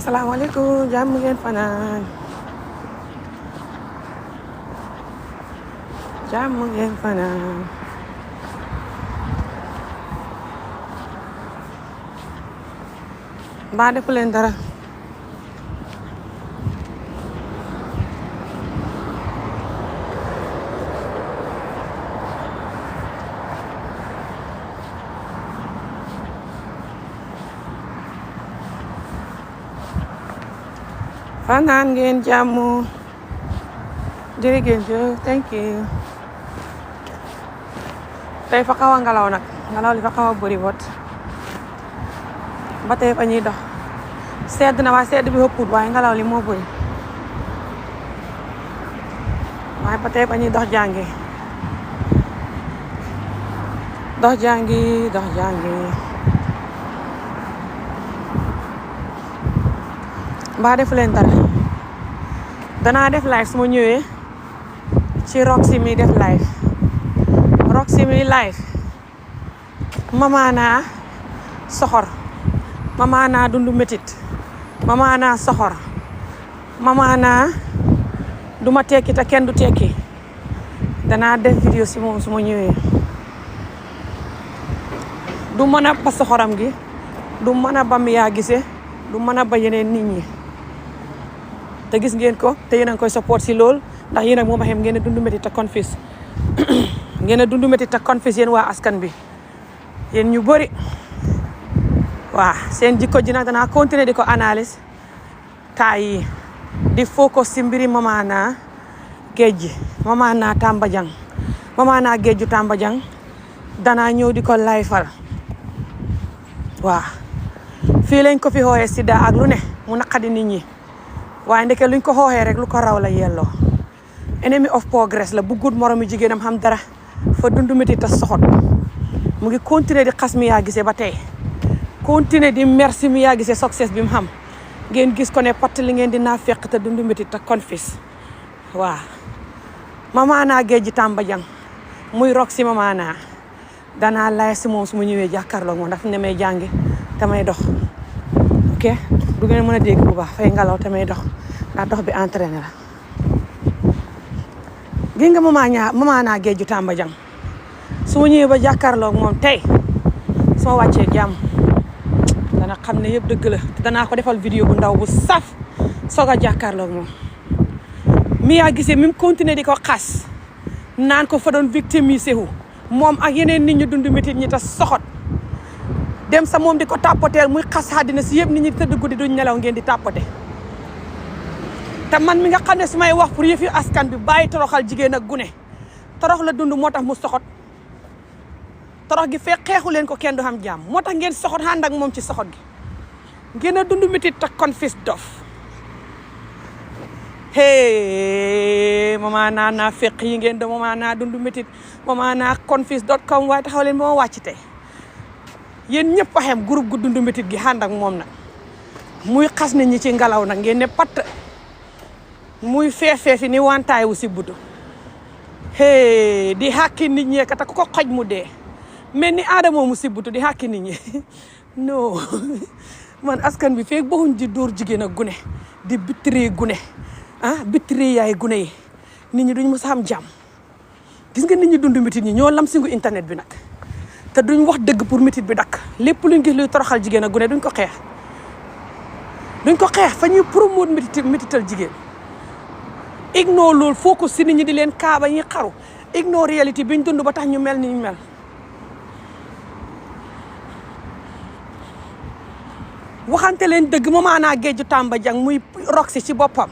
asalaamaaleykum jàmm ngeen fanaan jàmm ngeen fanaan mbaa defu leen dara fanaan ngeen jàmm jërëjëf thank you tey fa xaw a ngelaw nag ngelaw li fa xaw a bëri wot ba tey fa ñuy dox sedd na waaye sedd bi ëpput waaye ngelaw li moo bëri waaye ba tey fa ñuy dox jàngi dox jàngi mbaa defu leen dara danaa def live su ma ñëwee ci Roxy mi def live Roxy mi live mamaana soxor mamaana dundu métit mamaana soxor mamaana duma tekki te kenn du tekki danaa def vidéo si moom su ma ñëwee du mën a ba soxoram gi du mën a ba mi yaa gise du mën a ba yeneen nit ñi te gis ngeen ko te yéen a ngi koy support si lool ndax yéen ak moom a xem ngeen a dund métti te confis ngeen a dund métti te confis yéen waa askan bi yéen ñu bëri waa seen jikko ji nag danaa continuer di ko analyse taa yi di focus si mbiri mamaana géej gi mamaana Tamba Jang mamaana géeju Tamba Jang danaa ñëw di ko layfal waa fii lañ ko fi xooyee sida ak lu ne mu naqadi nit ñi waaye ndeke luñ ko xooxee rek lu ko raw la yelloo enemy of progress la bu gudd moromi jigéenam xam dara fa dundu métti ta soxot mu ngi continuer di xas mi yaa gisee ba tey continuer di merci mi yaa gisee success bi mu xam ngeen gis ko ne patt li ngeen di naa fekk te dundu métti ta confis waaw mamaana géej ji Tamba Jang muy Roxy mamaana danaa lay si moom su ma ñëwee jàkkaarloo moom daf ne may jàngi te may dox ok du ngeen mën a dégg bu baax fay ngelaw te may dox ndax dox bi entraîné la gi nga mamaana géeju Tamba Jang su ma ñëwee ba jàkkaarloog moom tey su ma wàccee jàmm dana xam ne yëpp dëgg la te danaa ko defal vidéo bu ndaw bu saf soog a jàkkaarloog moom mi yaa gisee mi mu continuer di ko xas naan ko fa doon victimisé wu moom ak yeneen nit ñu dund métit ñi te soxot dem sa moom di ko tàppateel muy xas àddina si yëpp nit ñi tëdd guddi duñ nelaw ngeen di tàppate te man mi nga xam ne su may wax pour yëfi askan bi bàyyi toroxal jigéen ak gune torox la dund moo tax mu soxot torox gi fekk xeexu leen ko kenn du xam jàmm moo tax ngeen soxot ànd ak moom ci soxot gi ngeen a dund métit te confis dof hey mamaana naa fekk yi ngeen do mamaana dund métit mamaana confis.com waaye taxaw leen ba ma wàcc tey yéen ñëpp a xem groupe gu dund métit gi ànd ak moom nag muy xas nit ñi ci ngelaw nag ngeen ne patt muy feefeefi ni wantaay wu si buddu hey di xàkki nit ñi kat ku ko xoj mu dee mel ni aadamoo mu si buddu di xàkki nit ñi non man askan bi feeg baxuñ di dóor jigéen ak gune di bitiree gune bitiree yaay gune yi nit ñi duñ mës a am jàmm gis nga nit ñi dund métit ñi ñoo lam singu internet bi nag te duñ wax dëgg pour métit bi dakk lépp luñ gis luy toroxal jigéen ak gune duñ ko xeex fa ñuy promote métital jigéen ignore loolu focus si nit ñi di leen kaaba ñi xaru ignore réalité biñ dund ba tax ñu mel ni ñu mel waxante leen dëgg mamaana géeju Tamba Jang muy Roxy ci boppam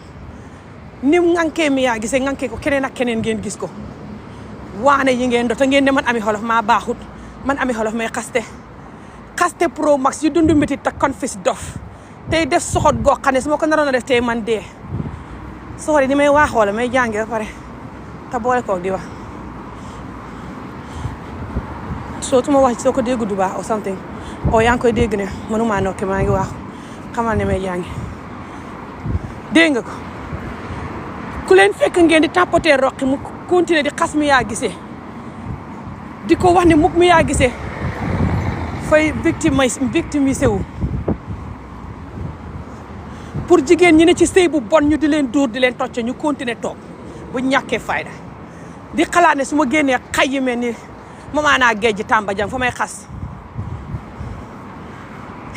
nim ngankee mi yaa gisee ngankee ko keneen ak keneen ngeen gis ko waane yi ngeen do te ngeen ne man Ami Xolof maa baaxut man Ami Xolof may xaste pro max yu dund métit te confis dof tey def soxot goo xam ne su ma ko naroon a def tey man dee soxor yi ni may waaxoole may jàngi ba pare te boole koog di wax soo tuma wax soo ko déggu du baax or something yaa ngi koy dégg ne mënumaa nokki maa ngi wax xamal ne may jàngi dégg nga ko ku leen fekk ngeen di tàppatee Roxy mu continuer di xas mi yaa gisee di ko wax ne mukk mi yaa gisee fay victimisé wu pour jigéen ñi ne ci sëy bu bon ñu di leen dóor di leen tocc ñu continuer toog bu ñàkkee fayda di xalaat ne su ma génnee xay yi mel ni Mama Naa Géej Tamba Jang fa may xas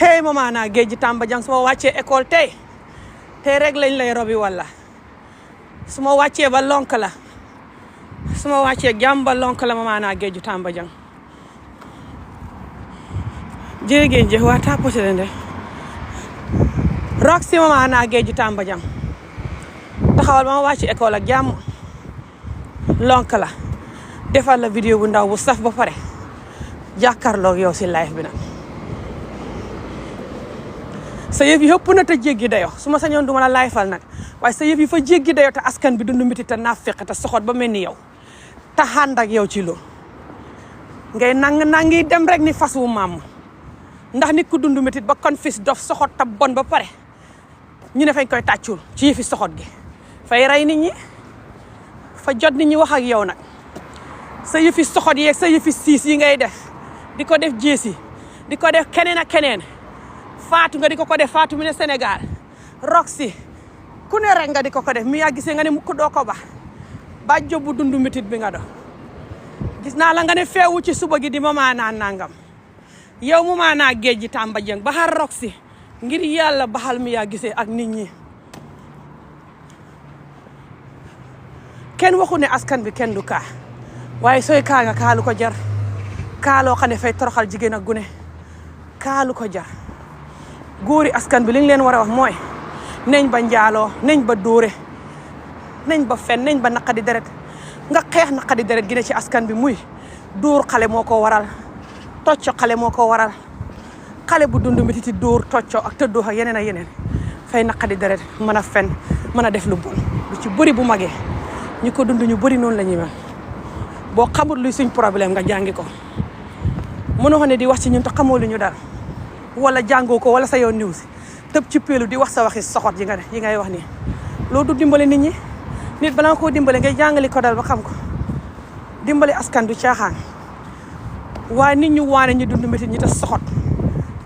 hey Mama Naa Géej Tamba Jang su ma wàccee école tey rek lañ lay robi walla su ma wàccee ba lonk la su ma wàccee jàmm ba lonk la Mama Naa Géej Tamba Jang jërëgéen jëf waa tapoté leen de Roxy Mama Naa Géej Tamba Jang taxawal ba ma wàcc école ak jàmm lonk la defal la vidéo bu ndaw bu saf ba pare jàkkaarloog yow si live bi nag sa yëf yi ëpp na te jéggi dayo su ma sañoon duma la live-fal nag waaye sa yëf yi fa jéggi dayo te askan bi dund miti te naafeq te soxot ba mel ni yow te ànd ak yow ci loolu ngay nangi dem rek ni fas wu maam ndax nit ku dund métit ba kon fis dof soxot ta bon ba pare ñu ne fañ koy tàccul ci yëfi soxot gi fay rey nit ñi fa jot nit ñi wax ak yow nag sa yëfi soxot yeeg sa yëfi siis yi ngay def di ko def jéesi di ko def keneen ak keneen faatu nga di ko def faatu mi ne Sénégal Roxy ku ne rek nga di ko def mi yaa gisee nga ne mukk doo ko ba jobbu dund métit bi nga do gis naa la nga ne feewu ci suba gi di Mama Naa nangam yow Mama Naa Géej Tamba Jang baxal Roxy ngir yàlla baxal mi yaa gisee ak nit ñi kenn waxu ne askan bi kenn du kaa waaye sooy kaa nga kaalu ko jar kaaloo xam ne fay toroxal jigéen ak gune kaalu ko jar góori askan bi li ñu leen war a wax mooy neñ ba njaaloo neñ ba dóore neñ ba fen neñ ba naqadi deret nga xeex naqadi deret gi ne ci askan bi muy dóor xale moo ko waral tocco xale moo ko waral xale bu dund metiti dóor tocco ak tëddoo ak yeneen ak yeneen fay naqadi deret mën a fen mën a def lu bon lu ci bëri bu magee ñi ko dund ñu bëri noonu la ñuy mel boo xamul luy suñ problème nga jàngi ko mënoo xam ne di wax ci ñun te xamoo lu ñu dal wala jàngoo ko wala sa yoon niw si tëb ci peelu di wax sa waxi soxot yi nga def yi ngay wax nii loolu du dimbale nit ñi nit balaa koo dimbale ngay jàngali ko dal ba xam ko dimbale askan du caaxaan waaye nit ñu waane ñu dund métit ñi te soxot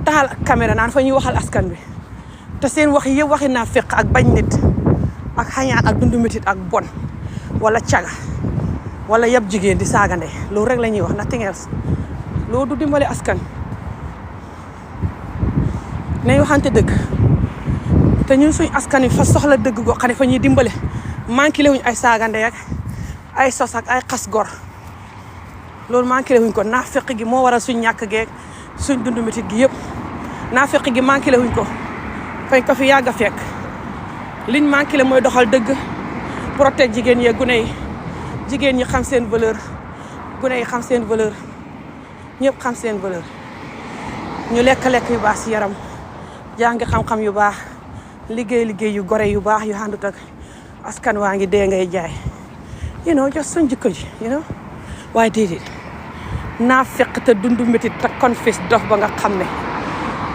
taxal ak caméra naan fa ñuy waxal askan bi te seen wax yëpp waxi naa fekk ak bañ nit ak xañaan ak dund métit ak bon wala caga wala yab jigéen di saagande loolu rek la ñuy wax nothing else loolu du dimbale askan nañ waxante dëgg te ñun suñ askan yi fa soxla dëgg goo xam ne fa ñuy dimbale manqué wuñ ay saagande ak ay sos ak ay xas gor loolu manqué wuñ ko naafeq gi moo waral suñ ñàkk geeg suñ dund métit gi yëpp naafeq gi manqué wuñ ko fañ ko fi yàgg a fekk liñ manqué mooy doxal dëgg protéger jigéen ñi gune yi jigéen ñi xam seen valeur gune yi xam seen valeur ñëpp xam seen valeur ñu lekk-lekk yu baax si yaram jàngi xam-xam yu baax liggéey yu gore yu baax yu àndut ak askan waa ngi dee ngay jaay just suñ jikko ji waaye déedéet naa fekk te dundu métit te confis dof ba nga xam ne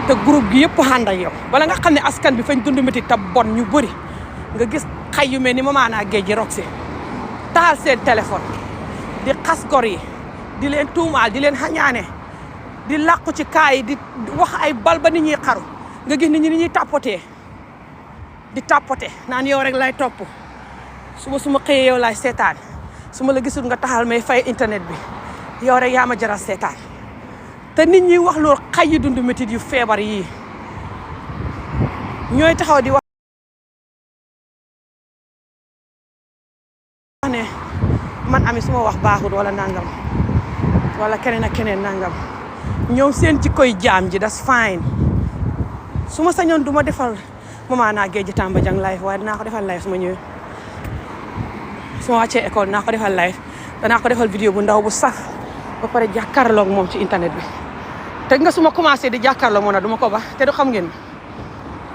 te groupe gi yëpp ànd ak yow wala nga xam ne askan bi fañ dundu métit te bon ñu bëri nga gis xay yu mel ni Mama Naa Géej Roxy taal seen téléphone di xas gor yi di leen tuumaal di leen xañaane di làqu ci kaay di wax ay bal ba nit ñi xaru nga gis nit ñi ni ñuy tapoté di tapoté naan yow rek lay topp su ma xëyee yow laay seetaan su ma la gisul nga taxal may fay internet bi yow rek yaa ma jaral seetaan te nit ñi wax loolu xay yi dund métit yu feebar yii ñooy taxaw di wax ne man Ami su ma wax baaxul wala nangam wala keneen ak keneen nangam ñoom seen ci koy jaam ji that's fine su ma sañoon du ma defal Mama Naa Géej Tamba Jang live waaye dinaa ko defal live su ma ñëwee su ma wàccee école dinaa ko defal live danaa ko defal vidéo bu ndaw bu saf ba pare jàkkaarloog moom ci internet bi te nga su ma commencé di jàkkaarloog moom nag du ma ko ba te du xam ngeen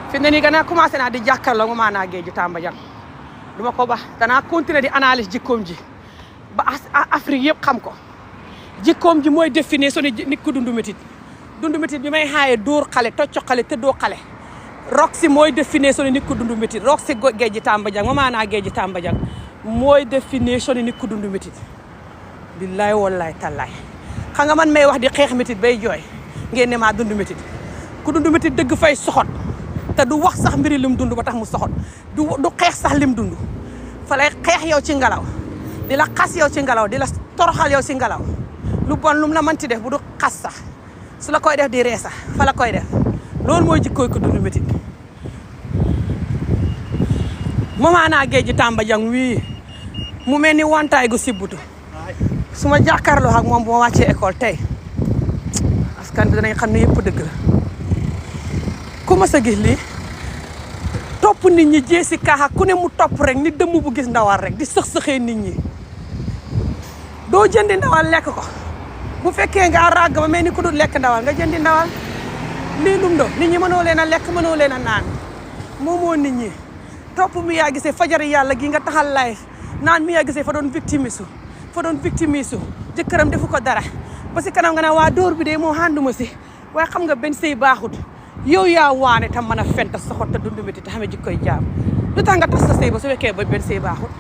fi mu ne nii gannaaw commencé naa di jàkkaarloog Mama Naa Géej Tamba Jang du ma ko ba danaa continuer di analyse jikkoom ji ba Afrique yëpp xam ko jikkoom ji mooy définir nit ku dundu métit bi may xaaye dóor xale tocco xale tëddoo xale Roxy mooy définir nit ku dundu métit Roxy Géej Tamba Jang Mama Naa Géej Tamba Jang mooy définir nit ku dundu métit billaay wallaay tallaay xam nga man may wax di xeex métit bay jooy ngeen ne maa dundu métit ku dundu métit dëgg fay soxot te du wax sax mbiri lim dund ba tax mu soxot du xeex sax lim dund fa lay xeex yow ci ngelaw di la xas yow ci ngelaw di la toroxal yow ci ngelaw lu bon lum la mënti def bu du xas sax su la koy def di ree sax fa la koy def loolu mooy jikkooy ko dund métit Mama Géej Tamba Jang wii mu mel ni wantaay gu sibbutu su ma jàkkaarloo ak moom bu ma wàccee école tey askan bi danañ xam ne yëpp dëgg la ku ma sa gis lii topp nit ñi jeesi kaaxa ku ne mu topp rek ni dëmm bu gis ndawal rek di sëx-sëxee nit ñi doo jëndi ndawal lekk ko bu fekkee nga ràgg ba mel ni ku dul lekk ndawal nga jëndi ndawal lii lum do nit ñi mënoo leen a lekk mënoo leen a naan moomoo nit ñi topp Mia Guissé fajari yàlla gi nga taxal live naan Mia Guissé fa doon victimisu jëkkëram defu ko dara ba si kanam nga ne waa dóor bi de moo ànduma si waaye xam nga benn sëy baaxut yow yaa waane tam mën a fenta soxot te dund métti te xamee jikkoy jaam lu tax nga tas sa sëy ba su fekkee ba benn sëy baaxut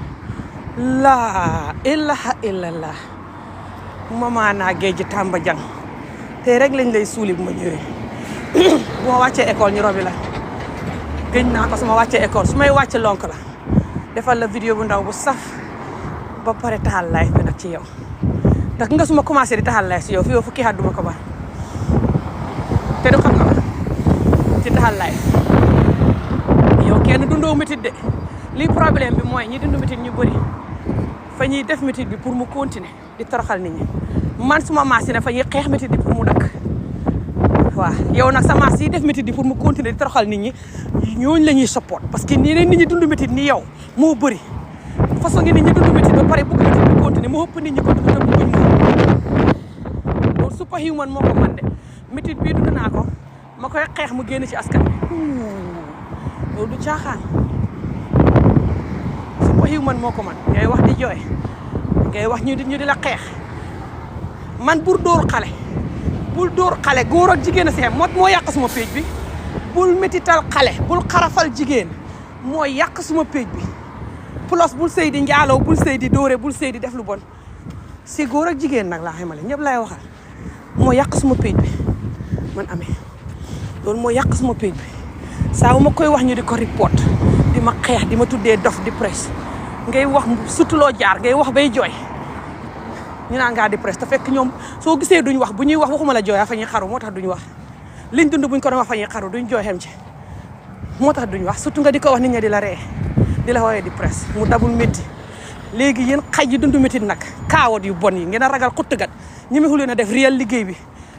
laa ilaha illallah Mama Géej Tamba Jang tey rek lañ lay suuli bu ma ñëwee bu ma wàccee école ñu robi la gëj naa ko su ma wàccee école su may wàcce lonk la defal la vidéo bu ndaw bu saf ba pare taxal live bi nag ci yow ndax nga su ma commencé di taxal live si yow fi yow fukki at duma ko bar te du xam nga ci taxal live yow kenn dundoo métit de lii problème bi mooy ñi dund métit ñu bëri fa ñuy def métit bi pour mu continuer di toroxal nit ñi man suma maas yi ne fa ñuy xeex métit bi pour mu dakk waaw yow nag sa maas yi def métit bi pour mu continuer di toroxal nit ñi ñooñu la ñuy support parce que nii nit ñi dund métit ni yow moo bëri façon ngi nit ñi dund métit ba pare bëgg métit bi continuer moo ëpp nit ñi ko dund te bëgguñ moom loolu superhuman moo ko man de métit bii dund naa ko ma koy xeex mu génn ci askan bi loolu du caaxaan superhuman moo ko man ngay wax di jooy ngay wax ñu di la xeex man bul dóor xale góor ak jigéen a si xem moo yàq suma péej bi bul métital xale bul xarafal jigéen moo yàq suma péej bi plus bul sëy di njaaloo bul sëy di dóore bul sëy di def lu bon si góor ak jigéen nag laa xamale ñëpp lay waxal moo yàq suma péej bi man amee loolu moo yàq suma péej bi saa bu ma koy wax ñu di ko report di ma xeex di ma tuddee dof di presse ngay wax surtout loo jaar ngay wax bay jooy ñu naan ngaa di presse te fekk ñoom soo gisee duñ wax bu ñuy wax waxuma la jooyaa fa ñuy xaru moo tax duñ wax liñ dund buñ ko doon wax fa ñuy xaru duñ jooy xem ci moo tax duñ wax surtout nga di ko wax nit ñi di la ree di la woowee di presse mu dabul métti léegi yéen xaj yi dund métti nag kaawat yu bon yi ngeen a ragal xuttgat ñi mexu leen a def réel liggéey bi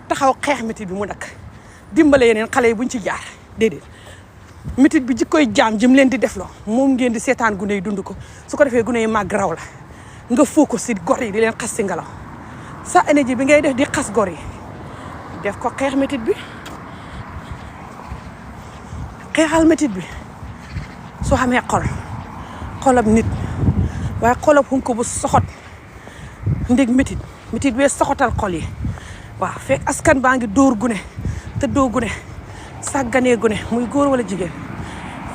taxaw xeex métti bi mu nag dimbale yeneen xale yi buñ ci jaar déedéet métit bi jikkoy jaam jëm leen di def loo moom ngeen di seetaan gune yi dund ko su ko defee gune yi màgg raw la nga focus si gor yi di leen xas si ngelaw sa énergie bi ngay def di xas gor yi def ko xeex métit bi xeexal métit bi soo xamee xolab nit waaye xolab xun ko bu soxot ndég métit bee soxotal xol yi waaw fekk askan baa ngi dóor gune te doo gune sàgganee gune muy góor wala jigéen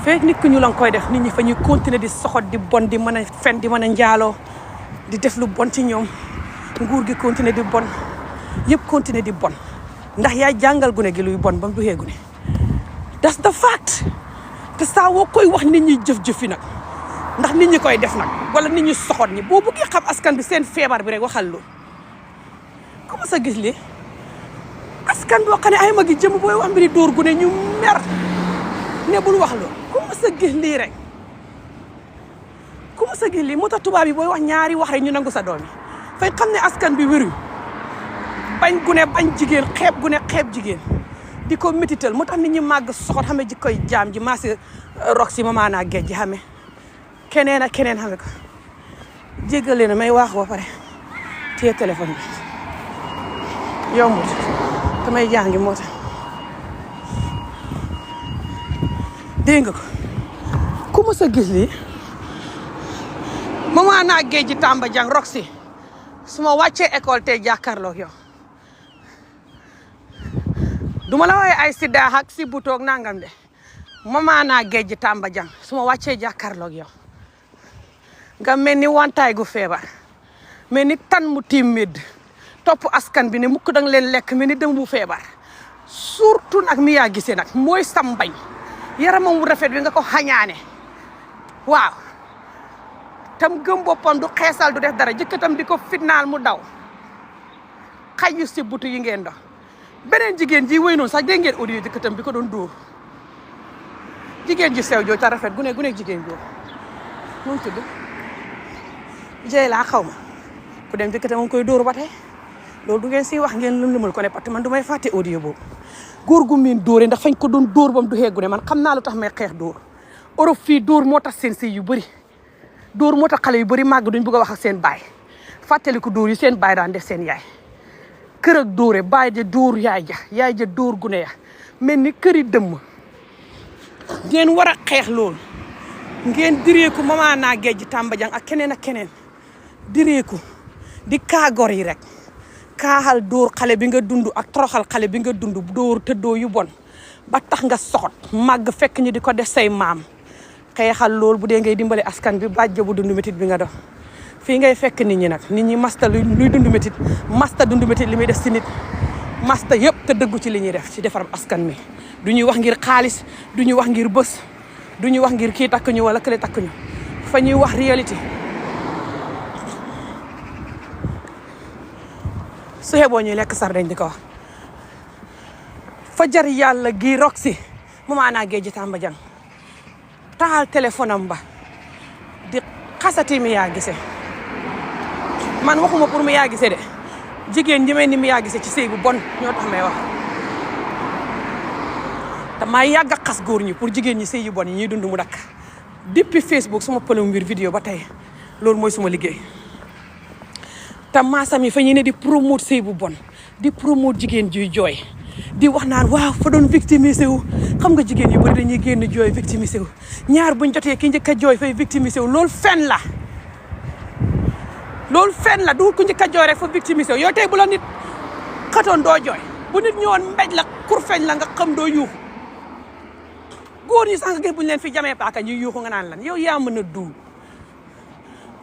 fekk nit ku ñu la koy def nit ñi fa ñuy continuer di soxot di bon di mën a fen di mën a njaaloo di def lu bon ci ñoom nguur gi continuer di bon yëpp continuer di bon ndax yaa jàngal gune gi luy bon ba mu duxee gune that's the fact te saa woo koy wax nit ñi jëf-jëfi nag ndax nit ñi koy def nag wala nit ñi soxot ñi boo bëggee xam askan bi seen feebar bi rek waxal loolu comment ça gis lii askan boo xam ne ay magi jëm booy wax mbiri dóor gune ñu mer ne bul wax loolu comment ça gis lii rek comment ça gis lii moo tax tubaab yi booy wax ñaari wax rek ñu nangu sa doom yi fay xam ne askan bi wéruñ bañ gune bañ jigéen xeeb gune xeeb jigéen di ko métital moo tax nit ñi màgg soxot xame ji koy jaam ji maasi rok si Mama Géej ji xame keneen ak keneen xame ko jéggale na may waax ba pare téye téléphone bi yombut damay jàngi moo tax dégg nga ko ku ma sa gis lii Mama Géej ji Tamba Jang rok si su ma wàccee école tey jàkkaarloog yow duma la wooye ay si daax ak si butoog nangam de Mama Géej ji Tamba Jang su ma wàccee jàkkaarloog yow nga mel ni wantaay gu feebar mel ni tan mu tiim médd topp askan bi ne mukk dang leen lekk mel ni dem bu feebar surtout nag Mia Guissé nag mooy sam bañ yaramam wu rafet wi nga ko xañaane waaw tam gëm boppam du xeesal du def dara jëkkatam di ko fitnaal mu daw xaju si butu yi ngeen dox beneen jigéen ji wéy noonu sax dégg ngeen audio jëkkatam bi ko doon dóor jigéen ji sew joo ta rafet gune jigéen joo moom tudd jey laa xaw ma ku dem jëkkatam moom koy dóor ba tey loolu du ngeen si wax ngeen lëmal ko ne parce que man du may fàtte audio boobu góor gu miin dóore ndax fañ ko doon dóor bam du xeegu ne man xam naa lu tax may xeex dóor Europe fii dóor moo tax seen sëy yu bëri dóor moo tax xale yu bëri màgg duñ bëgg a wax ak seen baay fàttaliku dóor yi seen baay daan def seen yaay kër ak dóore baay ja dóor yaay ja dóor gune ya mel ni këri dëmm ngeen war a xeex loolu ngeen direeku mama naa géej Tamba Jang ak keneen direeku di kaagor yi rek kaaxal dóor xale bi nga dund ak toroxal xale bi nga dund dóor tëddoo yu bon ba tax nga soxot màgg fekk ñi di ko def say maam xeexal loolu bu dee ngay dimbale askan bi bàjjo bu dund métit bi nga dox fii ngay fekk nit ñi nag nit ñi masta luy dund métit masta dund métit li muy def si nit masta yëpp te dëggu ci li ñuy def ci defaram askan mi du ñuy wax ngir xaalis du ñuy wax ngir bës du ñuy wax ngir kii takk ñu wala kële takk ñu fa ñuy wax réalité su xeboo ñuy lekk sar dañ di ko wax fajar yàlla gi roxi mu maanaa géej Tamba Jang taxal téléphone am ba di xasati mi yaa gise man waxuma pour mi yaa gise de jigéen ñi mel ni mi yaa gise ci sëy bu bon ñoo tax may wax te maa yàgg a xas góor ñi pour jigéen ñi sëy yu bon yi ñuy dund mu dakk depuis Facebook suma pëlum mbir vidéo ba tey loolu mooy suma liggéey te maasam yi fa ñu ne di promote sëy bu bon di promote jigéen juy jooy di wax naan waaw fa doon victimisé wu xam nga jigéen yu bëri dañuy génn jooy victimisé wu ñaar buñ jotee ki njëkk a jooy fay victimisé wu loolu fen la du ku njëkk a jooy rek fa victimisé wu yow tey bu la nit xatoon doo jooy bu nit ñëwoon mbéj la kur feeñ la nga xam doo yuuxu góor ñi sax nga gis buñ leen fi jamee paaka ñuy yuuxu nga naan lan yow yaa mën a duul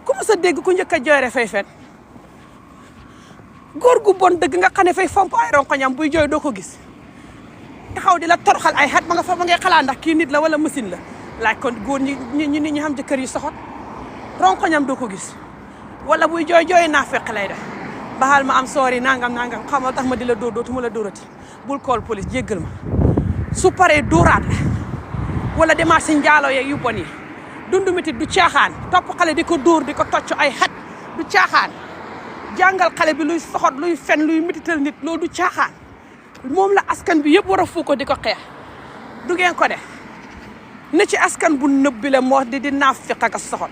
ku ma sa dégg ku njëkk a jooy rek fay fen góor gu bon dëgg nga xam ne fay fomp ay ronkoñam buy jooy doo ko gis taxaw di la toroxal ay xat ma nga fa ma ngay xalaat ndax kii nit la wala machine la laaj kon góor ñi xam jëkkër yu soxot ronkoñam doo ko gis wala buy jooy naa fekk lay def baxal ma am soori nangam xamal tax ma di la dóor dootuma la dóorati bul call police jéggal ma su paree dóoraat la wala demaat si njaaloo yeeg yu bon yi dund métit du caaxaan topp xale di ko dóor di ko tocc ay xat du caaxaan jàngal xale bi luy soxot luy fen luy métital nit loolu du caaxaan moom la askan bi yëpp war a fu ko di ko xeex du ngeen ko def ne ci askan bu nëbbi la moo di naafiq ak soxot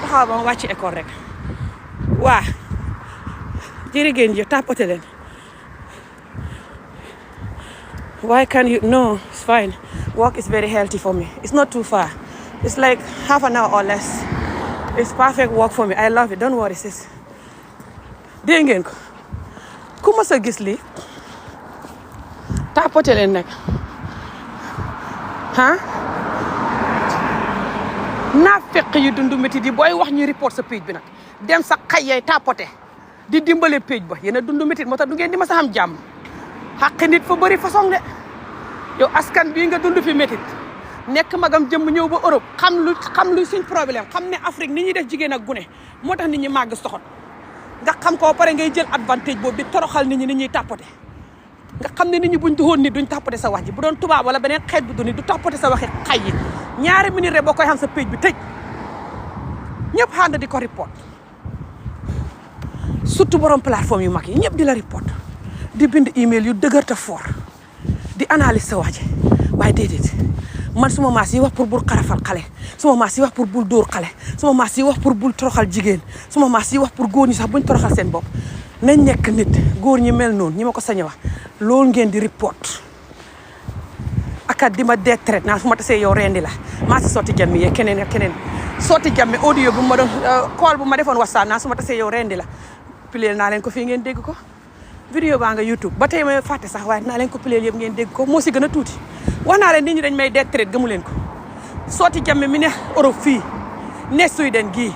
taxaw ba ma wàcc école rek waa jërë ngeen jëf tapote leen why can you no it's fine work is very healthy for me it's not too far it's like half an hour or less it's perfect work for me I love it don't worry sis dégg ngeen ko ku ma sa gis lii tapote leen nag naa fekk yu dund métti di booy wax ñu report sa page bi nag dem sa xay yay tapote di dimbale page ba yéen a dund métti moo tax du ngeen di ma sa xam jàmm xaq nit fa bëri façon de yow askan bii nga dund fi métti nekk magam jëmm ñëw ba Europe xam lu suñ problème xam ne Afrique ni ñuy def jigéen ak gune moo tax nit ñi màgg soxot nga xam ko pare ngay jël advantage boobu di toroxal nit ñi ni ñuy tapote nga xam ne nit ñi buñ doxoon nit duñ tapote sa wax ji bu doon tubaab wala beneen xeet bu du nit du tapote sa waxi xay yi ñaari minute rek boo koy xam sa page bi tëj ñëpp xànd di ko report surtout borom plateforme yu mag yi ñëpp di la report di bind email yu dëgër te fort di analyse sa wax ji waaye déedéet man suma maas yi wax pour bul xarafal xale suma maas yi wax pour bul dóor xale suma maas yi wax pour bul toroxal jigéen suma maas yi wax pour góor ñi sax buñ toroxal seen bopp nañ nekk nit góor ñi mel noonu ñi ma ko sañ a wax loolu ngeen di report akat di ma dee traite naan fu ma tasee yow rendi la maa si sotti jàmmi yee keneen ak keneen sotti jàmmi audio bu ma doon call bu ma defoon WhatsApp naan su ma tasee yow rendi la pileel naa leen ko fii ngeen dégg ko vidéo baa nga YouTube ba tey may fàtte sax waaye naa leen ko pileel yëpp ngeen dégg ko moo si gën a tuuti wax naa leen nit ñi dañ may dee traite gëmu leen ko sotti jàmmi mi ne Europe fii ne Sweden gii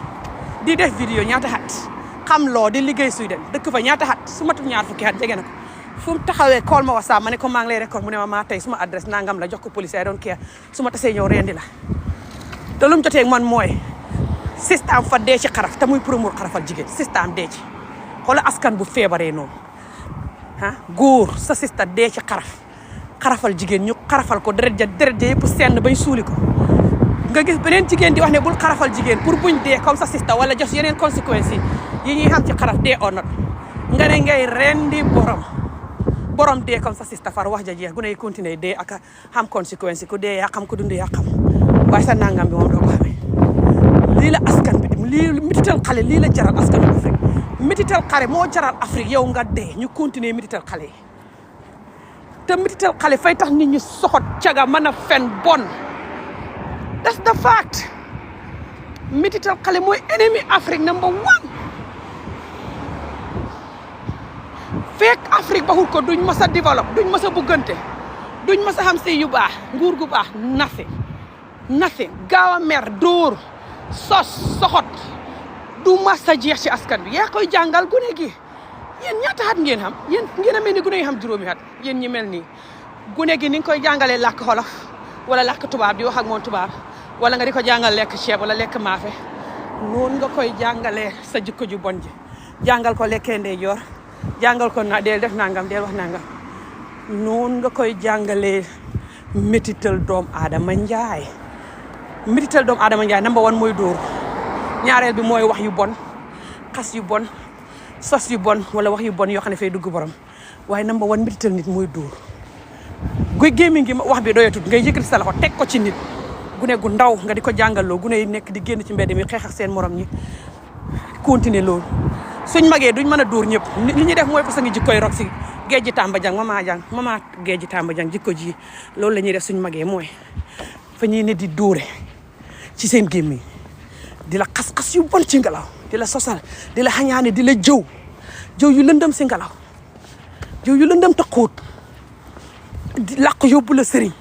di def vidéo ñaata xat xam loo di liggéey Sweden dëkk fa ñaata xat su matul ñaar fukki xat jege na ko fu mu taxawee call ma WhatsApp ma ne ko maa ngi lay record mu ne ma maa tey suma adresse nangam la jox ko police I don't care su ma tasee ñëw rendi la te lu mu jotee man mooy système fa dee ci xaraf te muy promouvoir xarafal jigéen système dee ci xoolal askan bu feebaree noonu góor sa sista dee ci xarafal jigéen ñu xarafal ko deret ja yëpp senn bañ suuli ko nga gis beneen jigéen di wax ne bul xarafal jigéen pour buñ dee comme sa sista wala jos yeneen conséquences yi ñuy xam ci xaraf dee or not nga ne ngay rendi borom dee comme sa sista far wax ja jeex gu ne continuer dee ak xam conséquences ku dee yaa xam ku dund yaa xam waaye sa nangam bi moom doo ko xamee lii la askan bi lii mitital xale lii la jaral askan bi Afrique mitital xale moo jaral Afrique yow nga dee ñu continuer mitital xale yi te mitital xale fay tax nit ñi soxot caga mën a fen bon that's the fact mitital xale mooy ennemi Afrique number one fekk Afrique baxul ko duñ mës a développe duñ mës a buggante duñ mës a xam si yu baax nguur gu baax nothing gaaw a mer dóor soxot du mës a jeex ci askan bi yaa koy jàngal gune gi yéen ñaata at ngeen xam yéen ngeen a mel ni gune yi xam juróomi at yéen ñi mel nii gune gi ni nga koy jàngalee làkk xolof wala làkk tubaab di wax ak moom tubaab wala nga di ko jàngal lekk ceeb wala lekk maafe noonu nga koy jàngalee sa jikko ju bon ji jàngal ko lekkee ndeyjoor jàngal ko na deel def nangam deel wax nangam noonu nga koy jàngalee métital doom aadama njaay métital doom aadama njaay number one mooy dóor ñaareel bi mooy wax yu bon xas yu bon sos yu bon wala wax yu bon yoo xam ne fay dugg borom waaye number one métital nit mooy dóor guy gémmiñ gi wax bi doyatut ngay yëkkati sa loxo teg ko ci nit gune gu ndaw nga di ko jàngaloo gune yi nekk di génn ci mbedd mi xeex ak seen morom ñi continuer loolu suñ magee duñ mën a dóor ñëpp li ñuy def mooy parce que ngi jikkoy rok si géej ji Tamba Jang mama géej ji Tamba Jang jikko ji loolu la ñuy def suñ magee mooy fa ñuy ne di dóore ci seen gémmiñ di la xas-xas yu bon ci ngelaw di la sosal di la xañaane di la jëw yu lëndëm si ngelaw jëw yu lëndëm ta xóot di làq yóbbu la sëriñ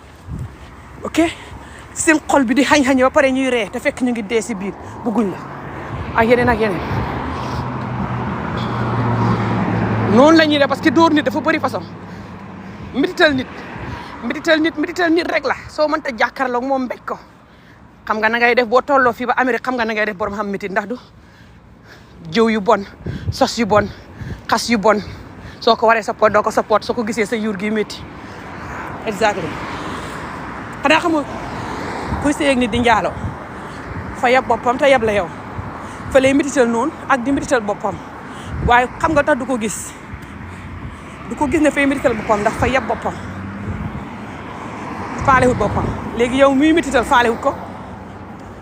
ok seen xol bi di xañ-xañe ba pare ñuy ree te fekk ñu ngi dee si biir bugguñ la ak yeneen noonu la ñuy def parce que dóor nit dafa bëri façon mitital nit rek la soo mënta jàkkaarloog moom mbéj ko xam nga na ngay def boo tolloo fii ba Amérique xam nga na ngay def borom xam mitit ndax du jëw yu bon sos yu bon xas yu bon soo ko waree support doo ko support soo ko gisee sa yuur gi métti exactement xanaa xamul kuy seeg nit di njaaloo fa yab boppam te yab la yow fa lay mitital noonu ak di mitital boppam waaye xam nga tax du ko gis ne fay mitital boppam ndax fa yab boppam faalewut boppam léegi yow muy mitital faalewut ko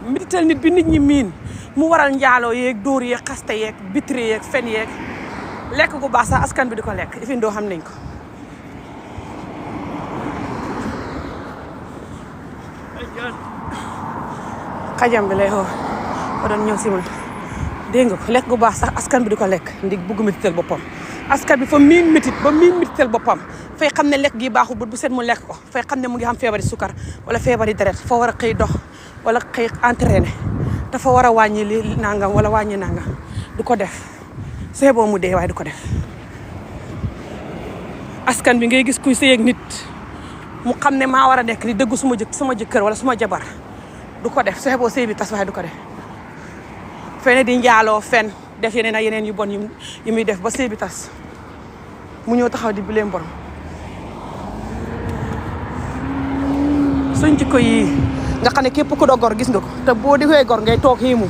mitital nit bi nit ñi miin mu waral njaaloo yeeg dóor yeeg xaste yeeg bitri yeeg fen yeeg lekk gu baax sax askan bi di ko lekk ifin doo xam nañ ko xajam bi lay xoo ko doon ñëw si man dégg nga ko lekk gu baax sax askan bi di ko lekk ndig bugg mitital boppam askan bi fa miin mitital boppam fay xam ne lekk gi baaxul bu set mu lekk ko fay xam ne mu ngi xam feebari sukar wala feebari deret fa war a xëy dox wala xëy entraîné dafa war a wàññi li nangam wala wàññi nangam du ko def see boo mu dee waaye du ko def askan bi ngay gis kuy sëy ak nit mu xam ne maa war a nekk di dëggu suma jëkkër wala suma jabar du ko def see boo sëy bi tas waaye du ko def fene di njaaloo fen def yeneen ak yeneen yu bon yu muy def ba sëy bi tas mu ñëw taxaw di bileem borom suñ jikko yi nga xam ne képp ku doo gor gis nga ko te boo di koy gor ngay toog xiimu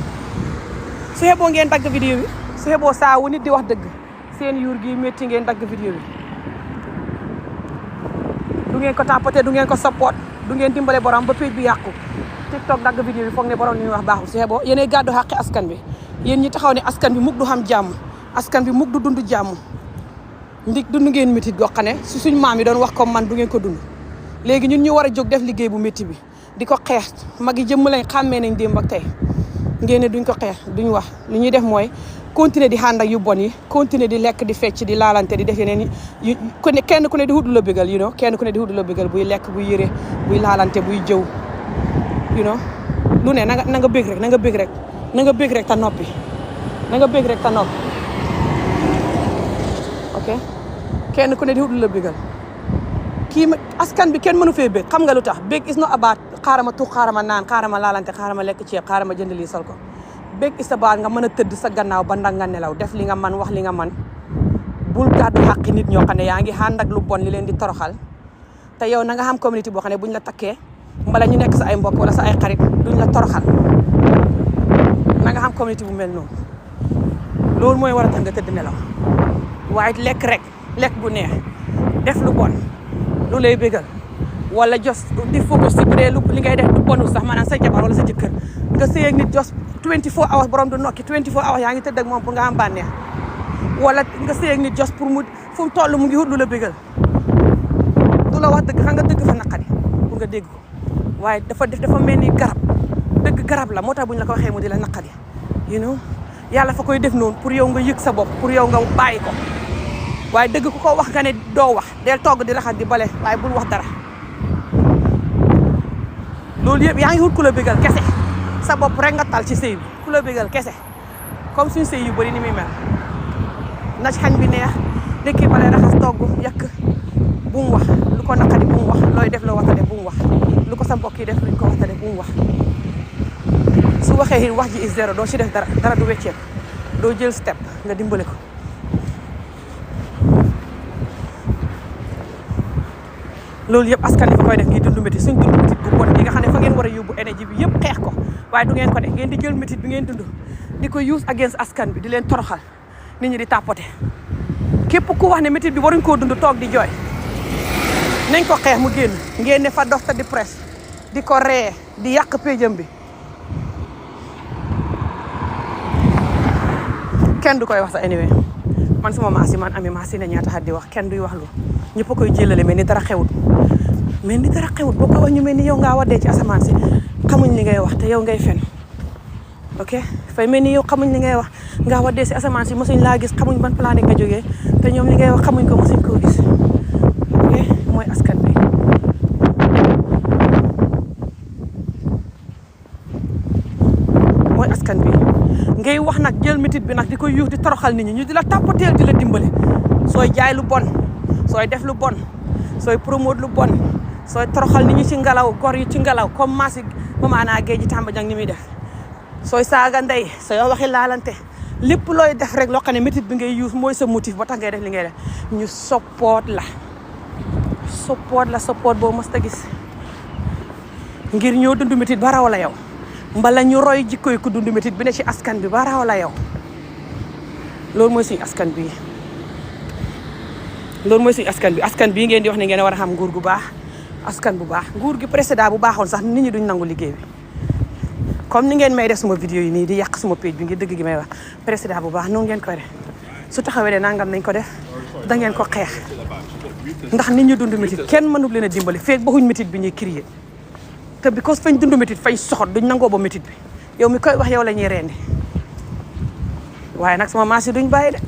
su yeboo ngeen dagg vidéo bi su yeboo saa wu nit di wax dëgg seen yuur gi métti ngeen dagg vidéo bi du ngeen ko tapoté du ngeen ko support du ngeen dimbale borom ba page bi yàqu TikTok dagg vidéo bi foog ne borom li ñuy wax baaxul su yeboo yéenay gàddu xàqi askan bi yéen ñi taxaw ne askan bi mukk du xam jàmm askan bi mukk du dund jàmm ndig dund ngeen métti goo xam ne su suñ maam yi doon wax comme man du ngeen ko dund léegi ñun ñu war a jóg def liggéey bu métti bi di ko xeex mag yi jëmm lañ xàmmee nañ démb ak tey ngeen ne duñ ko xeex duñ wax li ñuy def mooy continuer di xànd ak yu bon yi continuer di lekk di fecc di laalante di def yeneen yu kenn ku ne di wut la bégal you know kenn ku ne di wut la bégal buy lekk buy yëre buy laalante buy jëw you know lu ne na nga bég rek na nga bég rek na nga bég rek ta noppi na nga bég rek ta noppi ok kenn ku ne di wut lu la bégal askan bi kenn mënu fee bég xam nga lu tax bég is not about xaaral ma tuux xaaral ma naan xaaral ma laalante xaaral ma lekk ceeb xaaral ma jënd lii sol ko bég is about nga mën a tëdd sa gannaaw ba ndang nga nelaw def li nga man wax li nga man bul gàddu xàqi nit ñoo xam ne yaa ngi ànd ak lu bon li leen di toroxal te yow na nga xam communauté boo xam ne buñ la takkee mbala ñu nekk sa ay mbokk wala sa ay xarit duñ la toroxal na nga xam communauté bu mel noonu loolu mooy war a tax nga tëdd nelaw waaye lekk rek lekk bu neex def lu bon lu lay bégal wala jos di focus si bu dee li ngay def du bonul sax maanaam sa jabar wala sa jëkkër nga sëy ak nit jos 24 hours borom du nokki 24 hours yaa ngi tëdd ak moom pour nga am bànneex wala nga sëy ak nit jos pour mu fu mu toll mu ngi wut lu la bégal du la wax dëgg xam nga dëgg fa naqari pour nga dégg ko waaye dafa mel ni garab dëgg garab la moo tax buñ la ko waxee mu di la naqari you know yàlla fa koy def noonu pour yow nga yëg sa bopp pour yow nga bàyyi ko waaye dëgg ku ko wax nga ne doo wax del togg di raxas di bale waaye bul wax dara loolu yëpp yaa ngi wut ku la bégal kese sa bopp rek nga tal ci sëy bi ku la bégal kese comme suñ sëy yu bëri ni muy mel na xañ bi neex dëkki bale raxas togg yàq bu mu wax lu ko naqari bu mu wax looy def loo waxta def bu mu wax lu ko sa mbokk yi def luñ ko waxta def bu mu wax su waxee wax ji is zéro doo ci def dara du wecceeku doo jël step nga dimbale ko loolu yëpp askan wi fa koy def ngi dund métit suñ dund métit bu bon yi nga xam ne fa ngeen war a yóbbu énergie bi yëpp xeex ko waaye du ngeen ko def ngeen di jël métit bi ngeen dund di ko use against askan bi di leen toroxal nit ñi di tàppote képp ku wax ne métit bi waruñ koo dund toog di jooy nañ ko xeex mu génn ngeen ne fa dox te di presse di ko ree di yàq péjam bi kenn du koy wax sa anyway man suma maasi man ami maasi ne ñaata xat di wax kenn duy wax lu ñëpp a koy jëlale mel ni dara xewut boo ko wax ñu mel ni yow ngaa waddee ci asamaan si xamuñ li ngay wax te yow ngay fen ok fay mel ni yow xamuñ li ngay wax ngaa waddee si asamaan si mosuñ laa gis xamuñ ban planète nga jógee te ñoom li ngay wax xamuñ ko mosuñ koo gis ok mooy askan bi ngay wax nag jël métit bi nag di ko yuux di toroxal nit ñi ñu di la tàppateel di la dimbale sooy jaay lu bon sooy def lu bon sooy promote lu bon sooy toroxal nit ñi ci ngelaw gor yi ci ngelaw comme maasi mamaanaa géej ji tàmba jang ni muy def sooy saaga ndey sooy waxi laalante lépp looy def rek loo xam ne métit bi ngay yuux mooy sa motif ba tax ngay def li ngay def ñu support boo mos ta gis ngir ñoo dund métit ba raw la yow mbala ñu roy jikkoy ku dund métit bi ne ci askan bi ba raw la yow loolu mooy suñu askan bi askan bii ngeen di wax ne ngeen war a xam nguur gu baax askan bu baax nguur gi précédent bu baaxoon sax nit ñi duñ nangu liggéey bi comme ni ngeen may def suma vidéo yi nii di yàq suma page bi ngir dëgg gi may wax précédent bu baax noonu ngeen koy def su taxawee de nangam nañ ko def da ngeen ko xeex ndax nit ñi dund métit kenn mënul leen a dimbali feeg baxuñ métit bi ñuy créer te because fañ dund métit fañ soxot duñ nangoo ba métit bi yow mi koy wax yow la ñuy rendi waaye nag sama maas yi duñ bàyyi de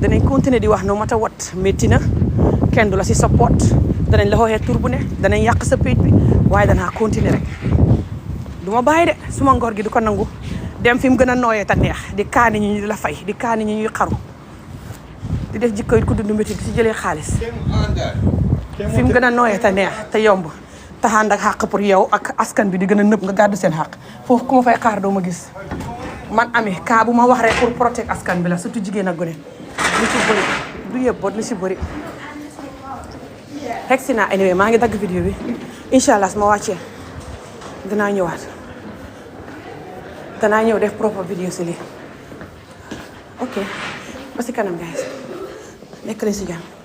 danañ continuer di wax no mata wat métti na kenn du la si support danañ la xooxee tur bu ne danañ yàq sa page bi waaye danaa continuer rek du ma bàyyi de suma ngor gi du ko nangu dem fi mu gën a nooyee te neex di kaani ñi ñu di la fay di kaani ñi ñuy xaru di def jikko yi ku dund métit di si jëlee xaalis fi mu gën a nooyee te neex te yomb taxaan ak xàq pour yow ak askan bi di gën a nëb nga gàddu seen xàq foofu ku ma fay xaar doo ma gis man amee kaa bu ma wax rek pour protéger askan bi la surtout jigéen ak gone lu ci bëri du yëpp bot lu ci bëri xeg si naa anyway maa ngi dagg vidéo bi incha allah su ma wàccee danaa ñëw def propre vidéo si lii ok ba si kanam guys nekk leen si jàmm